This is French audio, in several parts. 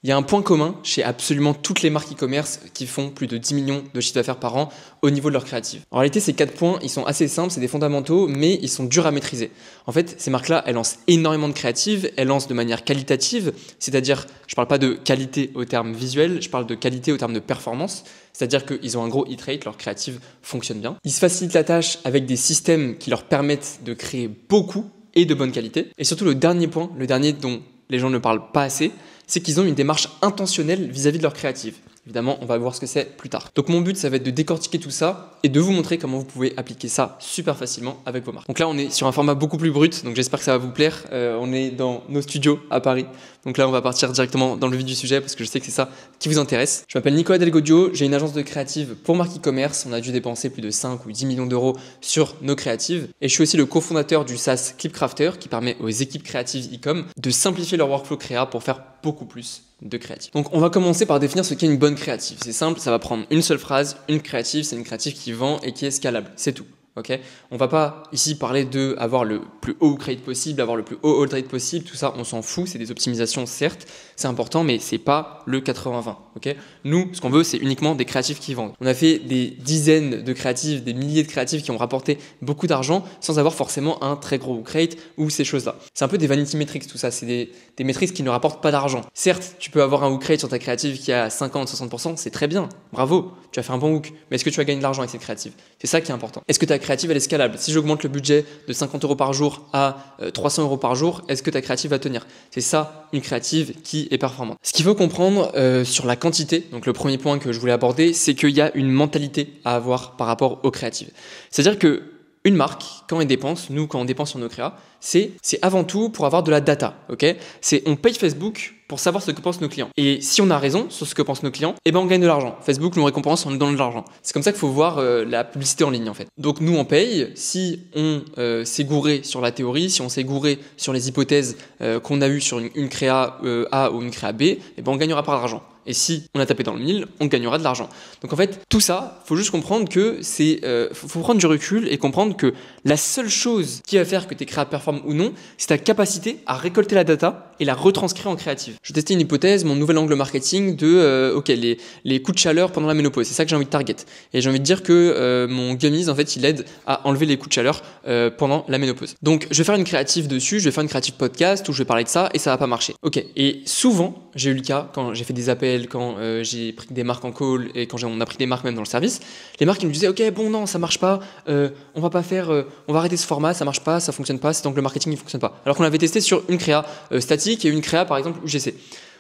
Il y a un point commun chez absolument toutes les marques e-commerce qui font plus de 10 millions de chiffre d'affaires par an au niveau de leur créative. En réalité, ces 4 points, ils sont assez simples, c'est des fondamentaux, mais ils sont durs à maîtriser. En fait, ces marques-là, elles lancent énormément de créatives, elles lancent de manière qualitative, c'est-à-dire, je ne parle pas de qualité au terme visuel, je parle de qualité au terme de performance, c'est-à-dire qu'ils ont un gros hit rate, leur créative fonctionne bien. Ils se facilitent la tâche avec des systèmes qui leur permettent de créer beaucoup et de bonne qualité. Et surtout, le dernier point, le dernier dont les gens ne parlent pas assez, c'est qu'ils ont une démarche intentionnelle vis-à-vis de leur créative. Évidemment, on va voir ce que c'est plus tard. Donc mon but, ça va être de décortiquer tout ça et de vous montrer comment vous pouvez appliquer ça super facilement avec vos marques. Donc là, on est sur un format beaucoup plus brut, donc j'espère que ça va vous plaire. On est dans nos studios à Paris. Donc là, on va partir directement dans le vif du sujet parce que je sais que c'est ça qui vous intéresse. Je m'appelle Nicolas Delgodio, j'ai une agence de créative pour marque e-commerce. On a dû dépenser plus de 5 ou 10 millions d'euros sur nos créatives. Et je suis aussi le cofondateur du SaaS Clipcrafter qui permet aux équipes créatives e-com de simplifier leur workflow créa pour faire beaucoup plus de créative. Donc on va commencer par définir ce qu'est une bonne créative. C'est simple, ça va prendre une seule phrase. Une créative, c'est une créative qui vend et qui est scalable. C'est tout. Okay, on va pas ici parler de avoir le plus haut rate possible, avoir le plus haut hold rate possible, tout ça on s'en fout, c'est des optimisations certes, c'est important mais c'est pas le 80-20. Okay, nous ce qu'on veut c'est uniquement des créatifs qui vendent. On a fait des dizaines de créatifs, des milliers de créatifs qui ont rapporté beaucoup d'argent sans avoir forcément un très gros hook rate ou ces choses là. C'est un peu des vanity metrics tout ça, c'est des métriques qui ne rapportent pas d'argent. Certes tu peux avoir un hook rate sur ta créative qui est à 50-60%, c'est très bien, bravo, tu as fait un bon hook, mais est-ce que tu vas gagner de l'argent avec cette créative? C'est ça qui est important. Est-ce que ta créative elle est scalable? Si j'augmente le budget de 50 euros par jour à 300 euros par jour, est-ce que ta créative va tenir? C'est ça une créative qui est performante. Ce qu'il faut comprendre sur la quantité, donc le premier point que je voulais aborder, c'est qu'il y a une mentalité à avoir par rapport aux créatives. C'est-à-dire que une marque, quand elle dépense, nous quand on dépense sur nos créas, c'est avant tout pour avoir de la data. Okay, on paye Facebook pour savoir ce que pensent nos clients. Et si on a raison sur ce que pensent nos clients, eh ben on gagne de l'argent. Facebook nous récompense en nous donnant de l'argent. C'est comme ça qu'il faut voir la publicité en ligne en fait. Donc nous on paye, si on s'est gouré sur la théorie, si on s'est gouré sur les hypothèses qu'on a eues sur une créa A ou une créa B, eh ben on gagnera pas d'argent. Et si on a tapé dans le mille, on gagnera de l'argent. Donc en fait, tout ça, faut juste comprendre que faut prendre du recul et comprendre que la seule chose qui va faire que tes créas performent ou non, c'est ta capacité à récolter la data et la retranscrire en créative. Je vais tester une hypothèse, mon nouvel angle marketing de les coups de chaleur pendant la ménopause. C'est ça que j'ai envie de target. Et j'ai envie de dire que mon gummies, en fait, il aide à enlever les coups de chaleur pendant la ménopause. Donc je vais faire une créative dessus, je vais faire une créative podcast où je vais parler de ça et ça va pas marcher. Ok. Et souvent, j'ai eu le cas quand j'ai fait des appels, quand j'ai pris des marques en call et quand on a pris des marques même dans le service, les marques ils me disaient ok bon non ça marche pas, on va pas faire, on va arrêter ce format, ça marche pas, ça fonctionne pas, donc le marketing il fonctionne pas. Alors qu'on l'avait testé sur une créa statique et une créa par exemple UGC.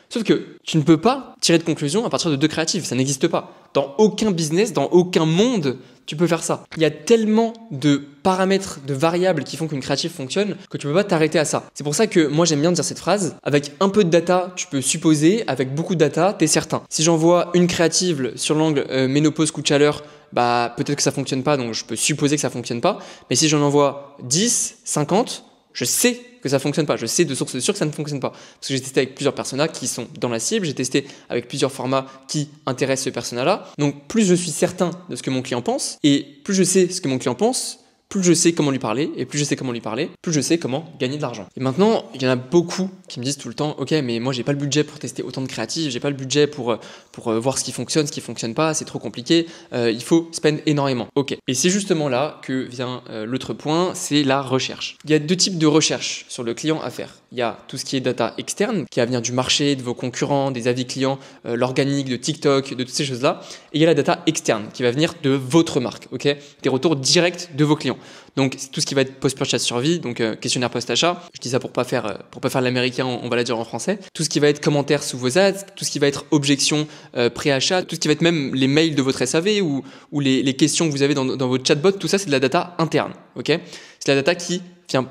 Sauf que tu ne peux pas tirer de conclusion à partir de deux créatives, ça n'existe pas. Dans aucun business, dans aucun monde, tu peux faire ça. Il y a tellement de paramètres, de variables qui font qu'une créative fonctionne que tu peux pas t'arrêter à ça. C'est pour ça que moi j'aime bien dire cette phrase. Avec un peu de data, tu peux supposer. Avec beaucoup de data, t'es certain. Si j'envoie une créative sur l'angle ménopause coup de chaleur, bah peut-être que ça fonctionne pas, donc je peux supposer que ça fonctionne pas. Mais si j'en envoie 10, 50, je sais que ça fonctionne pas. Je sais de source sûre que ça ne fonctionne pas. Parce que j'ai testé avec plusieurs personas qui sont dans la cible, j'ai testé avec plusieurs formats qui intéressent ce persona-là. Donc plus je suis certain de ce que mon client pense, et plus je sais ce que mon client pense, plus je sais comment lui parler, et plus je sais comment lui parler, plus je sais comment gagner de l'argent. Et maintenant, il y en a beaucoup qui me disent tout le temps, ok, mais moi j'ai pas le budget pour tester autant de créatives, j'ai pas le budget pour voir ce qui fonctionne pas, c'est trop compliqué, il faut spend énormément. Ok. Et c'est justement là que vient l'autre point, c'est la recherche. Il y a deux types de recherche sur le client à faire. Il y a tout ce qui est data externe, qui va venir du marché, de vos concurrents, des avis clients, l'organique, de TikTok, de toutes ces choses-là. Et il y a la data externe, qui va venir de votre marque, ok, des retours directs de vos clients. Donc tout ce qui va être post-purchase survie, donc questionnaire post-achat, je dis ça pour pas faire l'américain, on va la dire en français. Tout ce qui va être commentaires sous vos ads, tout ce qui va être objections pré-achat, tout ce qui va être même les mails de votre SAV ou les questions que vous avez dans votre chatbot, tout ça c'est de la data interne, ok. C'est la data qui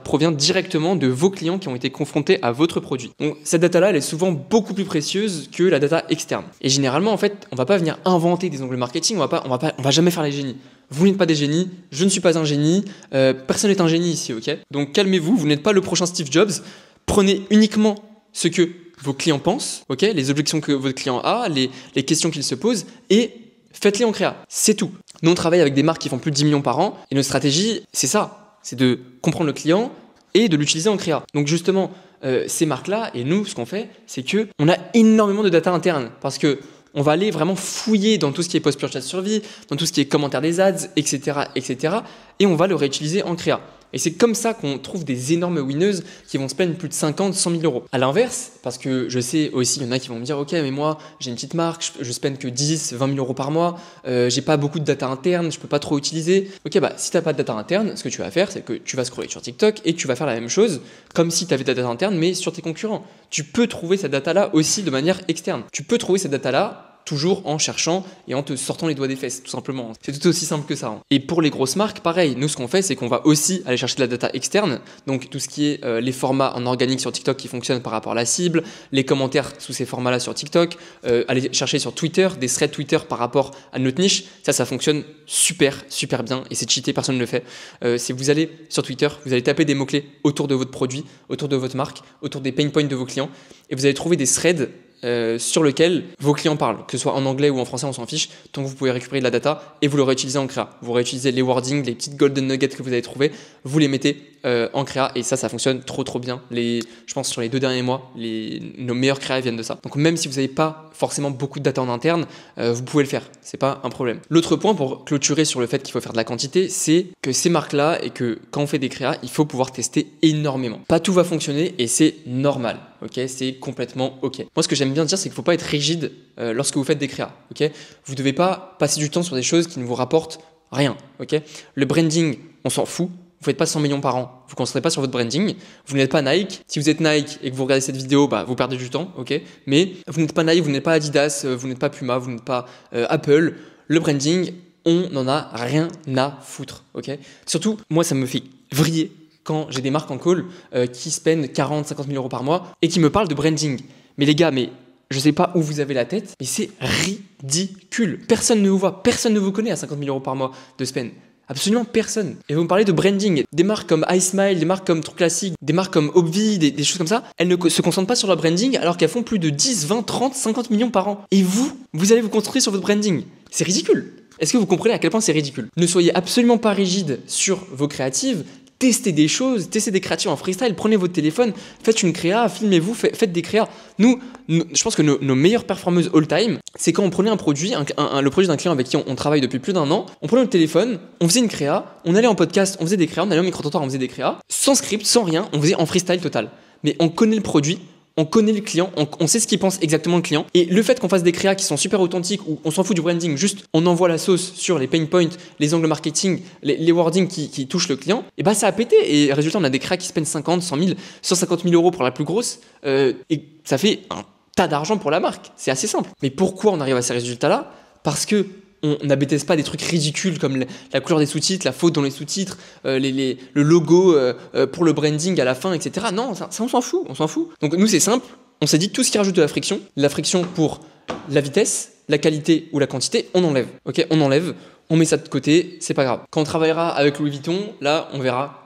provient directement de vos clients qui ont été confrontés à votre produit. Donc cette data-là, elle est souvent beaucoup plus précieuse que la data externe. Et généralement, en fait, on va pas venir inventer des angles marketing, on va jamais faire les génies. Vous n'êtes pas des génies, je ne suis pas un génie, personne n'est un génie ici, ok? Donc calmez-vous, vous n'êtes pas le prochain Steve Jobs. Prenez uniquement ce que vos clients pensent, ok? Les objections que votre client a, les questions qu'il se pose, et faites-les en créa. C'est tout. Nous, on travaille avec des marques qui font plus de 10 millions par an, et notre stratégie, c'est ça. C'est de comprendre le client et de l'utiliser en créa. Donc justement, ces marques-là et nous, ce qu'on fait, c'est qu'on a énormément de data interne parce que on va aller vraiment fouiller dans tout ce qui est post-purchase survie, dans tout ce qui est commentaire des ads, etc., etc. Et on va le réutiliser en créa. Et c'est comme ça qu'on trouve des énormes winneuses qui vont spend plus de 50, 100 000 euros. À l'inverse, parce que je sais aussi, il y en a qui vont me dire, ok, mais moi, j'ai une petite marque, je spend que 10, 20 000 euros par mois, j'ai pas beaucoup de data interne, je peux pas trop utiliser. Ok, bah, si t'as pas de data interne, ce que tu vas faire, c'est que tu vas scroller sur TikTok et tu vas faire la même chose, comme si tu avais de la data interne, mais sur tes concurrents. Tu peux trouver cette data-là aussi de manière externe. Tu peux trouver cette data-là toujours en cherchant et en te sortant les doigts des fesses, tout simplement. C'est tout aussi simple que ça. Et pour les grosses marques, pareil. Nous, ce qu'on fait, c'est qu'on va aussi aller chercher de la data externe. Donc, tout ce qui est les formats en organique sur TikTok qui fonctionnent par rapport à la cible, les commentaires sous ces formats-là sur TikTok, aller chercher sur Twitter, des threads Twitter par rapport à notre niche. Ça fonctionne super, super bien et c'est cheaté, personne ne le fait. Si vous allez sur Twitter, vous allez taper des mots-clés autour de votre produit, autour de votre marque, autour des pain points de vos clients et vous allez trouver des threads sur lequel vos clients parlent, que ce soit en anglais ou en français, on s'en fiche, tant que vous pouvez récupérer de la data et vous le réutilisez en créa. Vous réutilisez les wordings, les petites golden nuggets que vous avez trouvés, vous les mettez en créa et ça fonctionne trop bien. Je pense sur les 2 derniers mois, nos meilleurs créas viennent de ça. Donc même si vous n'avez pas forcément beaucoup de data en interne, vous pouvez le faire, c'est pas un problème. L'autre point pour clôturer sur le fait qu'il faut faire de la quantité, c'est que ces marques-là et que quand on fait des créas, il faut pouvoir tester énormément. Pas tout va fonctionner et c'est normal, ok, c'est complètement ok. Moi ce que j'aime bien dire, c'est qu'il ne faut pas être rigide lorsque vous faites des créas, ok. Vous ne devez pas passer du temps sur des choses qui ne vous rapportent rien, ok. Le branding, on s'en fout. Vous ne faites pas 100 millions par an, vous ne concentrez pas sur votre branding, vous n'êtes pas Nike. Si vous êtes Nike et que vous regardez cette vidéo, bah, vous perdez du temps, ok. Mais vous n'êtes pas Nike, vous n'êtes pas Adidas, vous n'êtes pas Puma, vous n'êtes pas Apple. Le branding, on n'en a rien à foutre, ok. Surtout, moi, ça me fait vriller quand j'ai des marques en call qui spendent 40, 50 000 euros par mois et qui me parlent de branding. Mais les gars, je sais pas où vous avez la tête, mais c'est ridicule. Personne ne vous voit, personne ne vous connaît à 50 000 euros par mois de spend. Absolument personne. Et vous me parlez de branding. Des marques comme iSmile, des marques comme True Classic, des marques comme Obvi, des choses comme ça, elles ne se concentrent pas sur leur branding alors qu'elles font plus de 10, 20, 30, 50 millions par an. Et vous allez vous concentrer sur votre branding. C'est ridicule. Est-ce que vous comprenez à quel point c'est ridicule? Ne soyez absolument pas rigide sur vos créatives. Testez des choses, testez des créatives en freestyle, prenez votre téléphone, faites une créa, filmez-vous, faites des créas. Nous, je pense que nos meilleures performeuses all-time, c'est quand on prenait un produit, le produit d'un client avec qui on travaille depuis plus d'1 an, on prenait notre téléphone, on faisait une créa, on allait en podcast, on faisait des créas, on allait au micro-trottoir, on faisait des créas, sans script, sans rien, on faisait en freestyle total. Mais on connaît le produit, on connaît le client, on sait ce qu'il pense exactement le client. Et le fait qu'on fasse des créas qui sont super authentiques, où on s'en fout du branding, juste on envoie la sauce sur les pain points, les angles marketing, les wordings qui touchent le client, et bah ça a pété. Et résultat, on a des créas qui spendent 50, 100 000, 150 000 euros pour la plus grosse, et ça fait un tas d'argent pour la marque. C'est assez simple. Mais pourquoi on arrive à ces résultats-là? Parce que on n'abaisse pas des trucs ridicules comme la couleur des sous-titres, la faute dans les sous-titres, le logo pour le branding à la fin, etc. Non, ça on s'en fout, Donc nous c'est simple, on s'est dit tout ce qui rajoute de la friction pour la vitesse, la qualité ou la quantité, on enlève. Ok, on enlève, on met ça de côté, c'est pas grave. Quand on travaillera avec Louis Vuitton, là on verra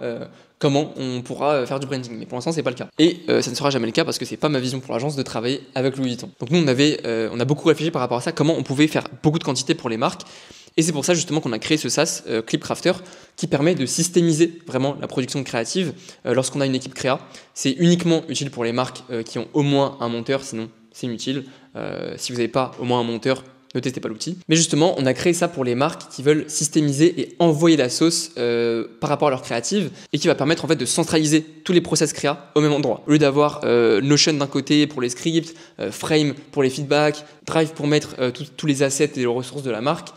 comment on pourra faire du branding. Mais pour l'instant, c'est pas le cas. Et ça ne sera jamais le cas parce que c'est pas ma vision pour l'agence de travailler avec Louis Vuitton. Donc nous, on a beaucoup réfléchi par rapport à ça, comment on pouvait faire beaucoup de quantité pour les marques. Et c'est pour ça justement qu'on a créé ce SaaS Clipcrafter qui permet de systémiser vraiment la production créative lorsqu'on a une équipe créa. C'est uniquement utile pour les marques qui ont au moins un monteur, sinon c'est inutile. Si vous n'avez pas au moins un monteur, ne testez pas l'outil. Mais justement, on a créé ça pour les marques qui veulent systémiser et envoyer la sauce par rapport à leur créative et qui va permettre en fait de centraliser tous les process créa au même endroit. Au lieu d'avoir Notion d'un côté pour les scripts, Frame pour les feedbacks, Drive pour mettre tous les assets et les ressources de la marque,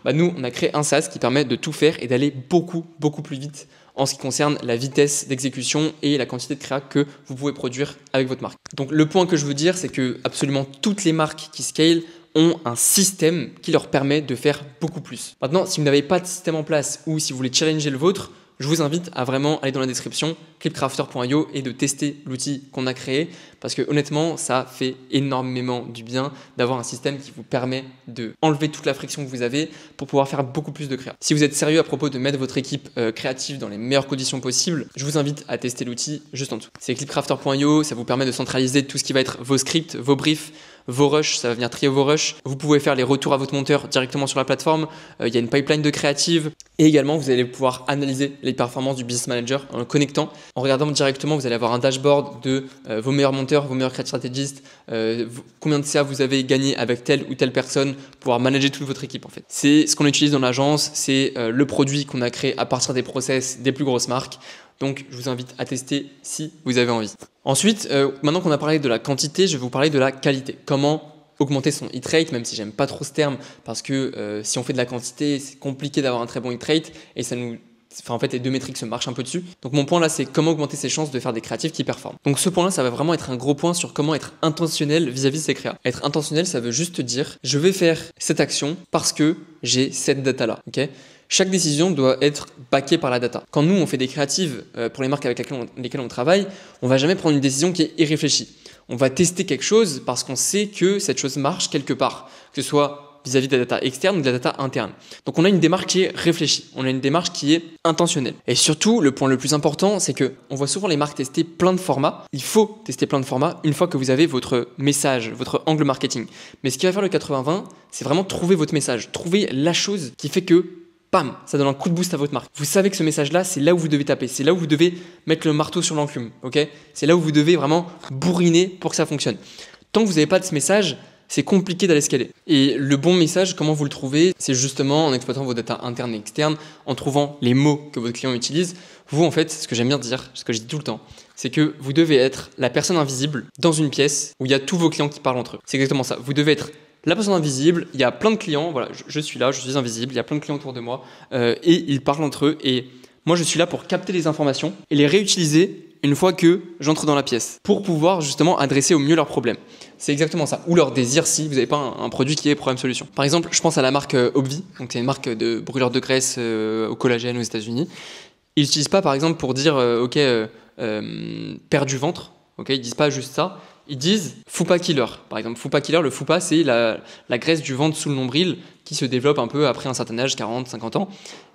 bah nous, on a créé un SaaS qui permet de tout faire et d'aller beaucoup plus vite en ce qui concerne la vitesse d'exécution et la quantité de créa que vous pouvez produire avec votre marque. Donc le point que je veux dire, c'est que absolument toutes les marques qui scale ont un système qui leur permet de faire beaucoup plus. Maintenant, si vous n'avez pas de système en place ou si vous voulez challenger le vôtre, je vous invite à vraiment aller dans la description, clipcrafter.io, et de tester l'outil qu'on a créé parce que honnêtement, ça fait énormément du bien d'avoir un système qui vous permet de enlever toute la friction que vous avez pour pouvoir faire beaucoup plus de créa. Si vous êtes sérieux à propos de mettre votre équipe créative dans les meilleures conditions possibles, je vous invite à tester l'outil juste en dessous. C'est clipcrafter.io, ça vous permet de centraliser tout ce qui va être vos scripts, vos briefs, vos rushs, ça va venir trier vos rushs. Vous pouvez faire les retours à votre monteur directement sur la plateforme. Il y a une pipeline de créative. Et également, vous allez pouvoir analyser les performances du business manager en le connectant. En regardant directement, vous allez avoir un dashboard de vos meilleurs monteurs, vos meilleurs creative stratégistes, combien de CA vous avez gagné avec telle ou telle personne, pour pouvoir manager toute votre équipe en fait. C'est ce qu'on utilise dans l'agence, c'est le produit qu'on a créé à partir des process des plus grosses marques. Donc, je vous invite à tester si vous avez envie. Ensuite, maintenant qu'on a parlé de la quantité, je vais vous parler de la qualité. Comment augmenter son hit rate, même si j'aime pas trop ce terme, parce que si on fait de la quantité, c'est compliqué d'avoir un très bon hit rate et ça nous... Enfin, en fait, les deux métriques se marchent un peu dessus. Donc, mon point là, c'est comment augmenter ses chances de faire des créatifs qui performent. Donc, ce point-là, ça va vraiment être un gros point sur comment être intentionnel vis-à-vis de ses créas. Être intentionnel, ça veut juste dire, je vais faire cette action parce que j'ai cette data-là. Ok ? Chaque décision doit être backée par la data. Quand nous, on fait des créatives pour les marques avec lesquelles on travaille, on va jamais prendre une décision qui est irréfléchie. On va tester quelque chose parce qu'on sait que cette chose marche quelque part, que ce soit vis-à-vis de la data externe ou de la data interne. Donc on a une démarche qui est réfléchie, on a une démarche qui est intentionnelle. Et surtout, le point le plus important, c'est que on voit souvent les marques tester plein de formats. Il faut tester plein de formats une fois que vous avez votre message, votre angle marketing. Mais ce qui va faire le 80-20, c'est vraiment trouver votre message, trouver la chose qui fait que bam, ça donne un coup de boost à votre marque. Vous savez que ce message-là, c'est là où vous devez taper, c'est là où vous devez mettre le marteau sur l'enclume, ok ? C'est là où vous devez vraiment bourriner pour que ça fonctionne. Tant que vous n'avez pas de ce message, c'est compliqué d'aller scaler. Et le bon message, comment vous le trouvez ? C'est justement en exploitant vos datas internes et externes, en trouvant les mots que votre client utilise. Vous, en fait, ce que j'aime bien dire, ce que je dis tout le temps, c'est que vous devez être la personne invisible dans une pièce où il y a tous vos clients qui parlent entre eux. C'est exactement ça. Vous devez être la personne invisible, il y a plein de clients, voilà, je suis là, je suis invisible, il y a plein de clients autour de moi et ils parlent entre eux et moi je suis là pour capter les informations et les réutiliser une fois que j'entre dans la pièce pour pouvoir justement adresser au mieux leurs problèmes. C'est exactement ça, ou leurs désirs si vous n'avez pas un produit qui est problème-solution. Par exemple, je pense à la marque Obvi, donc c'est une marque de brûleur de graisse au collagène aux États-Unis. Ils n'utilisent pas par exemple pour dire perdre du ventre, ok, ils disent pas juste ça. Ils disent Fupa Killer, par exemple. Fupa Killer, le Fupa, c'est la graisse du ventre sous le nombril qui se développe un peu après un certain âge, 40, 50 ans.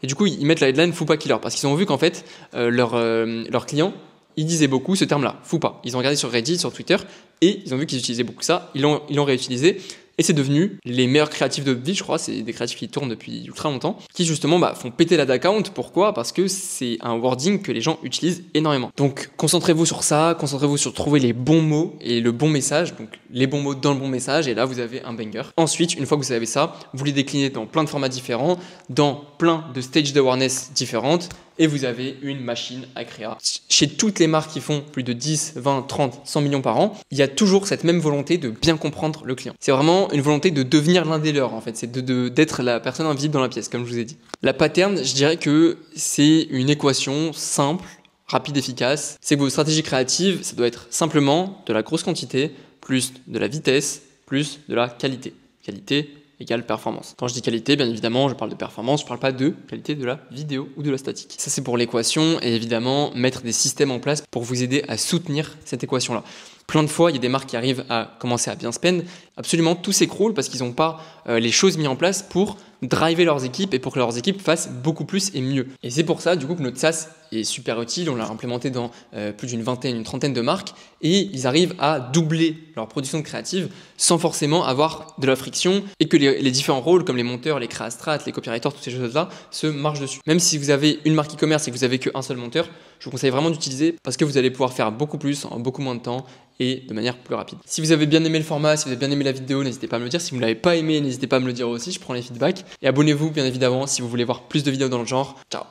Et du coup, ils mettent la headline Fupa Killer parce qu'ils ont vu qu'en fait, leurs clients, ils disaient beaucoup ce terme-là, Fupa. Ils ont regardé sur Reddit, sur Twitter, et ils ont vu qu'ils utilisaient beaucoup ça. Ils l'ont réutilisé. Et c'est devenu les meilleurs créatifs de vie, je crois. C'est des créatifs qui tournent depuis ultra longtemps, qui justement font péter la account. Pourquoi ? Parce que c'est un wording que les gens utilisent énormément. Donc concentrez-vous sur ça, concentrez-vous sur trouver les bons mots et le bon message. Donc les bons mots dans le bon message, et là vous avez un banger. Ensuite, une fois que vous avez ça, vous les déclinez dans plein de formats différents, dans plein de stages d'awareness différentes, et vous avez une machine à créa. Chez toutes les marques qui font plus de 10, 20, 30, 100 millions par an, il y a toujours cette même volonté de bien comprendre le client. C'est vraiment une volonté de devenir l'un des leurs en fait, c'est d'être la personne invisible dans la pièce, comme je vous ai dit. La pattern, je dirais que c'est une équation simple, rapide, efficace. C'est que vos stratégies créatives, ça doit être simplement de la grosse quantité, plus de la vitesse, plus de la qualité. Qualité égale performance. Quand je dis qualité, bien évidemment, je parle de performance, je ne parle pas de qualité de la vidéo ou de la statique. Ça, c'est pour l'équation et évidemment, mettre des systèmes en place pour vous aider à soutenir cette équation-là. Plein de fois, il y a des marques qui arrivent à commencer à bien spend. Absolument, tout s'écroule parce qu'ils n'ont pas les choses mises en place pour driver leurs équipes et pour que leurs équipes fassent beaucoup plus et mieux. Et c'est pour ça, du coup, que notre SaaS est super utile. On l'a implémenté dans plus d'une vingtaine, une trentaine de marques et ils arrivent à doubler leur production de créative sans forcément avoir de la friction et que les différents rôles comme les monteurs, les créastrat, les copywriters, toutes ces choses-là se marchent dessus. Même si vous avez une marque e-commerce et que vous avez qu'un seul monteur, je vous conseille vraiment d'utiliser parce que vous allez pouvoir faire beaucoup plus en beaucoup moins de temps et de manière plus rapide. Si vous avez bien aimé le format, si vous avez bien aimé la vidéo, n'hésitez pas à me le dire. Si vous ne l'avez pas aimé, n'hésitez pas à me le dire aussi, je prends les feedbacks. Et abonnez-vous bien évidemment si vous voulez voir plus de vidéos dans le genre. Ciao!